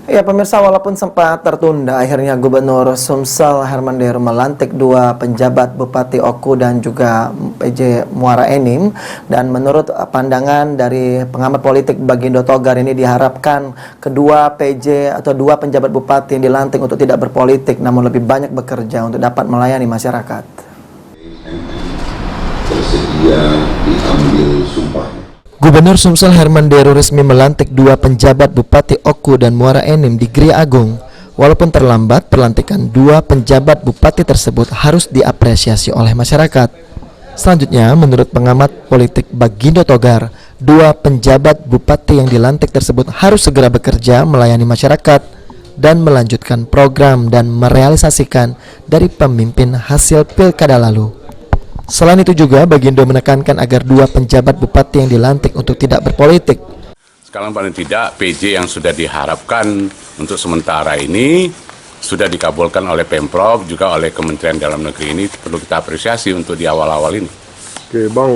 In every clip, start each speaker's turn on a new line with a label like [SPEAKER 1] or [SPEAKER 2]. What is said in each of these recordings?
[SPEAKER 1] Ya pemirsa, walaupun sempat tertunda, akhirnya Gubernur Sumsel Herman Deru melantik dua penjabat Bupati Oku dan juga PJ Muara Enim. Dan menurut pandangan dari pengamat politik Bagindo Togar, ini diharapkan kedua PJ atau dua penjabat bupati yang dilantik untuk tidak berpolitik, namun lebih banyak bekerja untuk dapat melayani masyarakat.
[SPEAKER 2] Bersedia diambil sumpah.
[SPEAKER 1] Gubernur Sumsel Herman Deru resmi melantik dua penjabat Bupati Oku dan Muara Enim di Gria Agung. Walaupun terlambat, pelantikan dua penjabat bupati tersebut harus diapresiasi oleh masyarakat. Selanjutnya, menurut pengamat politik Bagindo Togar, dua penjabat bupati yang dilantik tersebut harus segera bekerja melayani masyarakat dan melanjutkan program dan merealisasikan dari pemimpin hasil pilkada lalu. Selain itu juga, Bagindo menekankan agar dua penjabat bupati yang dilantik untuk tidak berpolitik.
[SPEAKER 3] Sekarang paling tidak PJ yang sudah diharapkan untuk sementara ini sudah dikabulkan oleh Pemprov, juga oleh Kementerian Dalam Negeri. Ini perlu kita apresiasi untuk di awal-awal ini.
[SPEAKER 4] Oke Bang,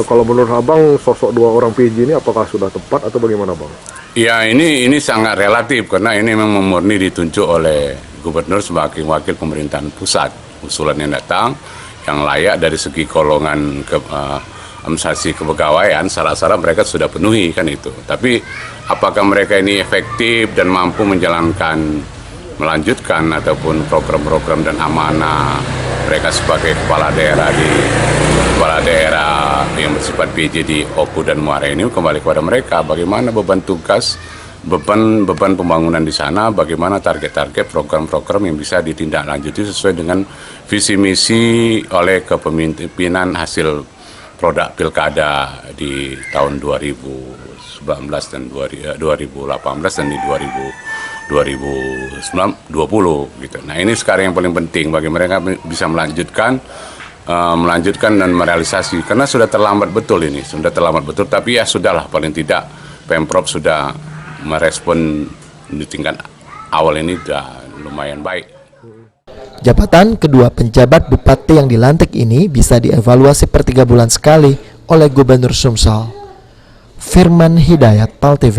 [SPEAKER 4] kalau menurut Abang sosok dua orang PJ ini apakah sudah tepat atau bagaimana Bang?
[SPEAKER 3] Ya ini sangat relatif karena ini memang murni ditunjuk oleh Gubernur sebagai wakil pemerintahan pusat. Usulan yang datang yang layak dari segi golongan administrasi kepegawaian, salah-salah mereka sudah penuhi kan itu. Tapi apakah mereka ini efektif dan mampu melanjutkan ataupun program-program dan amanah mereka sebagai kepala daerah yang bersifat PJ di Oku dan Muara ini, kembali kepada mereka. Bagaimana beban tugas, beban pembangunan di sana, bagaimana target-target program-program yang bisa ditindaklanjuti sesuai dengan visi misi oleh kepemimpinan hasil produk pilkada di tahun 2019 dan 2018 dan di 2020 gitu. Nah, ini sekarang yang paling penting bagi mereka bisa melanjutkan dan merealisasi, karena sudah terlambat betul ini, tapi ya sudahlah, paling tidak Pemprov sudah merespon di tingkat awal ini sudah lumayan baik.
[SPEAKER 1] Jabatan kedua penjabat bupati yang dilantik ini bisa dievaluasi per 3 bulan sekali oleh Gubernur Sumsel. Firman Hidayat, PAL TV.